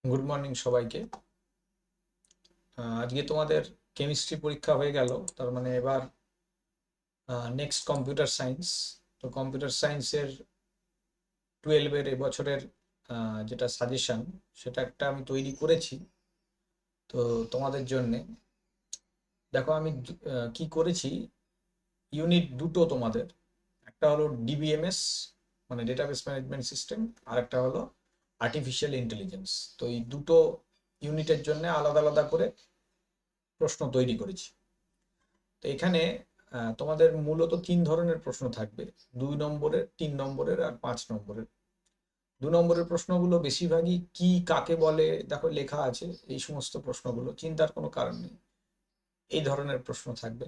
Good morning সবাইকে। আজকে তোমাদের কেমিস্ট্রি পরীক্ষা হয়ে গেল, তার মানে এবার নেক্সট কম্পিউটার সায়েন্স। তো কম্পিউটার সায়েন্সের 12-এর এবছরের যেটা সাজেশন, সেটা একটা আমি তৈরি করেছি। তো তোমাদের জন্যে দেখো আমি কি করেছি। ইউনিট দুটো তোমাদের, একটা হলো ডিবিএমএস মানে ডেটাবেস ম্যানেজমেন্ট সিস্টেম, আর একটা হলো আর্টিফিশিয়াল ইন্টেলিজেন্স। তো এই দুটো ইউনিটের জন্য আলাদা আলাদা করে প্রশ্ন তৈরি করেছি। তো এখানে তোমাদের মূলত 3 ধরনের প্রশ্ন থাকবে: 2 নম্বরের, 3 নম্বরের আর 5 নম্বরের। 2 নম্বরের প্রশ্নগুলো বেশিরভাগই কি কাকে বলে দেখো লেখা আছে, এই সমস্ত প্রশ্নগুলো চিন্তার কোনো কারণ নেই। এই ধরনের প্রশ্ন থাকবে,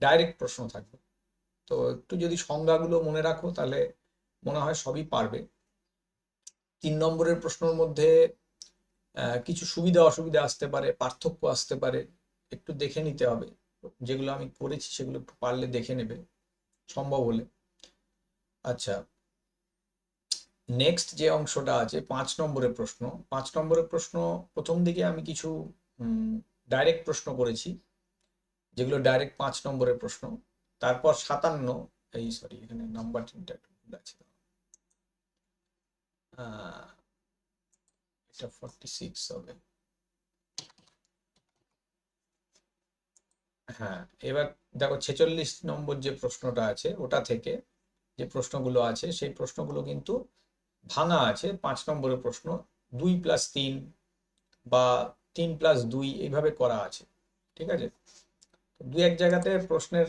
ডাইরেক্ট প্রশ্ন থাকবে। তো একটু যদি সংজ্ঞাগুলো মনে রাখো তাহলে মনে হয় সবই পারবে। 3 নম্বরের প্রশ্নের মধ্যে কিছু সুবিধা অসুবিধা আসতে পারে, পার্থক্য আসতে পারে, একটু দেখে নিতে হবে। যেগুলো আমি করেছি সেগুলো একটু পারলে দেখে নেবে সম্ভব হলে। আচ্ছা, নেক্সট যে অংশটা আছে 5 নম্বরের প্রশ্ন। 5 নম্বরের প্রশ্ন প্রথম দিকে আমি কিছু ডাইরেক্ট প্রশ্ন করেছি, যেগুলো ডাইরেক্ট 5 নম্বরের প্রশ্ন। তারপর 57, এই সরি এখানে নাম্বার তিনটা একটু ভুল আছে। এটা 46 হবে। হ্যাঁ, এবার দেখো 46 নম্বর যে প্রশ্নটা আছে ওটা থেকে যে প্রশ্নগুলো আছে সেই প্রশ্নগুলো কিন্তু ভাঙা আছে। 5 নম্বরের প্রশ্ন 2+3 বা 3+2 এইভাবে করা আছে, ঠিক আছে। তো দু এক জায়গাতে প্রশ্নের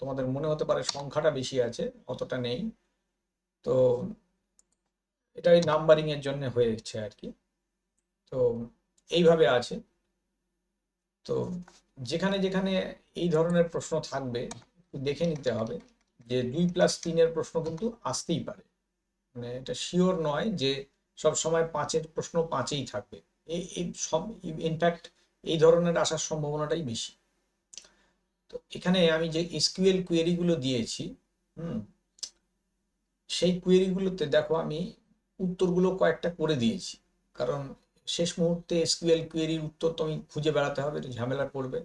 তোমাদের মনে হতে পারে সংখ্যাটা বেশি আছে, অতটা নেই। তো এটা ওই নাম্বারিং এর জন্য হয়েছে আর কি। তো এইভাবে আছে। তো যেখানে যেখানে এই ধরনের প্রশ্ন থাকবে একটু দেখে নিতে হবে যে 2+3-এর প্রশ্ন কিন্তু আসতেই পারে। মানে এটা শিওর নয় যে সব সময় 5-এর প্রশ্ন 5-এই থাকবে। এই এই সব ইনফ্যাক্ট এই ধরনের আসার সম্ভাবনাটাই বেশি। তো এখানে আমি যে এসকিউএল কোয়েরিগুলো দিয়েছি, হুম, সেই কোয়েরিগুলোতে দেখো আমি উত্তরগুলো কয়েকটা করে দিয়েছি। কারণ শেষ মুহূর্তে এসকিউএল কোয়েরির উত্তর তো আমি খুঁজে বেড়াতে হবে, তো ঝামেলা পড়বে।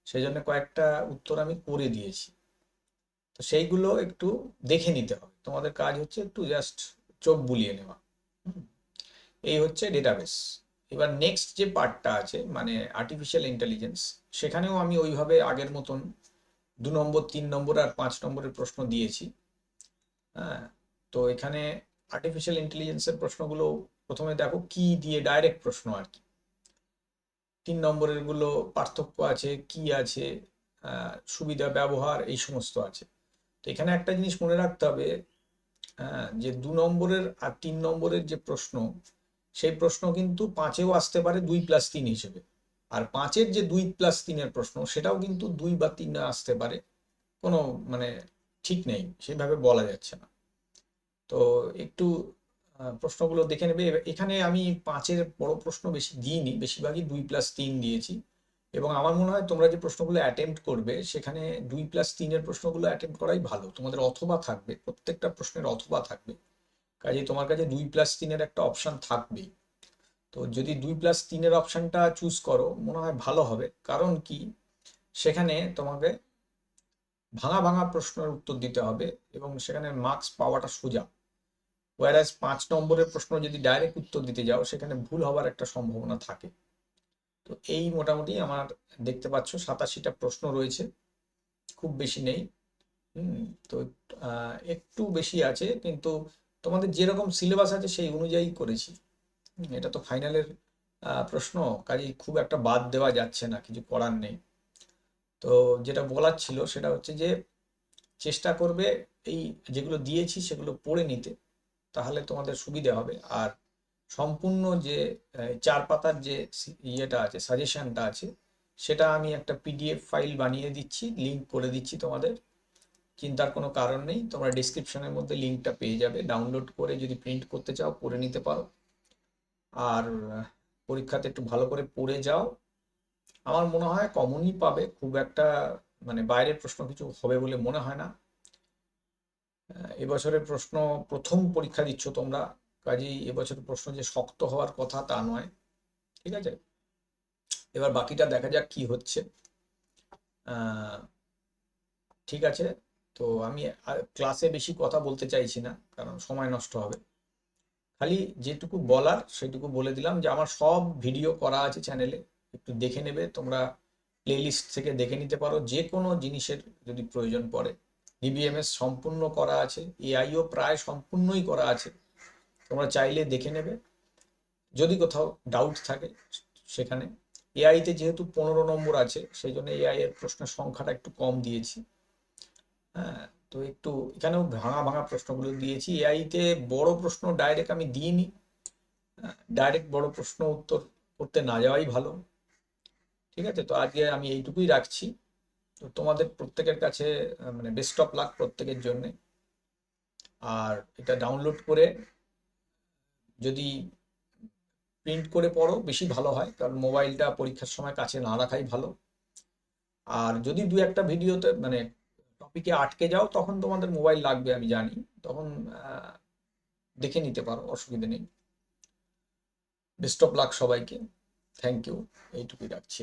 সেই জন্য কয়েকটা উত্তর আমি করে দিয়েছি। তো সেইগুলো একটু দেখে নিতে হবে, তোমাদের কাজ হচ্ছে একটু জাস্ট চোখ বুলিয়ে নেওয়া। হুম, এই হচ্ছে ডেটাবেস। এবার নেক্সট যে পার্টটা আছে মানে আর্টিফিশিয়াল ইন্টেলিজেন্স, সেখানেও আমি ওইভাবে আগের মতন 2 নম্বর, 3 নম্বর আর 5 নম্বরের প্রশ্ন দিয়েছি। হ্যাঁ, তো এখানে আর্টিফিশিয়াল ইন্টেলিজেন্সের প্রশ্নগুলো প্রথমে দেখো কি দিয়ে ডাইরেক্ট প্রশ্ন আর কি। 3 নম্বরের গুলো পার্থক্য আছে, কি আছে, সুবিধা ব্যবহার এই সমস্ত আছে। তো এখানে একটা জিনিস মনে রাখতে হবে, যে 2 নম্বরের আর 3 নম্বরের যে প্রশ্ন, সেই প্রশ্ন কিন্তু 5-এও আসতে পারে 2+3 হিসেবে। আর 5-এর যে 2+3-এর প্রশ্ন সেটাও কিন্তু 2 বা 3 আসতে পারে, কোনো মানে ঠিক নেই, সেভাবে বলা যাচ্ছে না। তো একটু প্রশ্নগুলো দেখে নেবে। এখানে আমি 5-এর বড় প্রশ্ন বেশি দিইনি, বেশিরভাগই 2+3 দিয়েছি। এবং আমার মনে হয় তোমরা যে প্রশ্নগুলো অ্যাটেম্প্ট করবে সেখানে 2+3-এর প্রশ্নগুলো অ্যাটেম্প্ট করাই ভালো। তোমাদের অথবা থাকবে, প্রত্যেকটা প্রশ্নের অথবা থাকবে, কাজে তোমার কাছে 2+3-এর একটা অপশন থাকবেই। তো যদি 2+3-এর অপশনটা চুজ করো মনে হয় ভালো হবে। কারণ কি, সেখানে তোমাকে ভাঙা ভাঙা প্রশ্নের উত্তর দিতে হবে এবং সেখানে মার্কস পাওয়াটা সোজা। ওয়ারাজ 5 নম্বরের প্রশ্ন যদি ডাইরেক্ট উত্তর দিতে যাও সেখানে ভুল হওয়ার একটা সম্ভাবনা থাকে। তো এই মোটামুটি আমার দেখতে পাচ্ছ 87টা প্রশ্ন রয়েছে, খুব বেশি নেই। হুম, তো একটু বেশি আছে, কিন্তু তোমাদের যেরকম সিলেবাস আছে সেই অনুযায়ী করেছি। এটা তো ফাইনালের প্রশ্ন, কাজেই খুব একটা বাদ দেওয়া যাচ্ছে না, কিছু করার নেই। তো যেটা বলার ছিল সেটা হচ্ছে যে চেষ্টা করবে এই যেগুলো দিয়েছি সেগুলো পড়ে নিতে, তাহলে তোমাদের সুবিধে হবে। আর সম্পূর্ণ যে 4 পাতার যে ইয়েটা আছে, সাজেশনটা আছে, সেটা আমি একটা পিডিএফ ফাইল বানিয়ে দিচ্ছি, লিঙ্ক করে দিচ্ছি তোমাদের। চিন্তার কোনো কারণ নেই, তোমরা ডিসক্রিপশনের মধ্যে লিঙ্কটা পেয়ে যাবে, ডাউনলোড করে যদি প্রিন্ট করতে চাও করে নিতে পারো। আর পরীক্ষাতে একটু ভালো করে পড়ে যাও। আমার মনে হয় কমনই পাবে, খুব একটা মানে বাইরের প্রশ্ন কিছু হবে বলে মনে হয় না। এবছরের প্রশ্ন প্রথম পরীক্ষা দিচ্ছ তোমরা, কাজেই এবছর প্রশ্ন যে শক্ত হওয়ার কথা তা নয়, ঠিক আছে। এবার বাকিটা দেখা যাক কি হচ্ছে। ঠিক আছে, তো আমি ক্লাসে বেশি কথা বলতে চাইছি না, কারণ সময় নষ্ট হবে। খালি যেটুকু বলার সেটুকু বলে দিলাম যে আমার সব ভিডিও করা আছে চ্যানেলে, একটু দেখে নেবে তোমরা, প্লেলিস্ট থেকে দেখে নিতে পারো যে কোনো জিনিসের যদি প্রয়োজন পড়ে। ডিবিএমএস সম্পূর্ণ করা আছে, এআইও প্রায় সম্পূর্ণই করা আছে, তোমরা চাইলে দেখে নেবে। যদি কোথাও ডাউট থাকে সেখানে, এআইতে যেহেতু 15 নম্বর আছে সেই জন্য এআই এর প্রশ্নের সংখ্যাটা একটু কম দিয়েছি। হ্যাঁ, তো একটু এখানেও ভাঙা ভাঙা প্রশ্নগুলো দিয়েছি। এআইতে বড় প্রশ্ন ডাইরেক্ট আমি দিইনি, ডাইরেক্ট বড় প্রশ্ন উত্তর করতে না যাওয়াই ভালো। ঠিক আছে, তো আজকে আমি এইটুকুই রাখছি। তো তোমাদের প্রত্যেকের কাছে মানে বেস্ট অফ লাক প্রত্যেকের জন্যে। আর এটা ডাউনলোড করে যদি প্রিন্ট করে পড়ো বেশি ভালো হয়, কারণ মোবাইলটা পরীক্ষার সময় কাছে না রাখাই ভালো। আর যদি দু একটা ভিডিওতে মানে টপিকে আটকে যাও তখন তোমাদের মোবাইল লাগবে আমি জানি, তখন দেখে নিতে পারো, অসুবিধা নেই। বেস্ট অফ লাক সবাইকে, থ্যাংক ইউ, এইটুকুই রাখছি।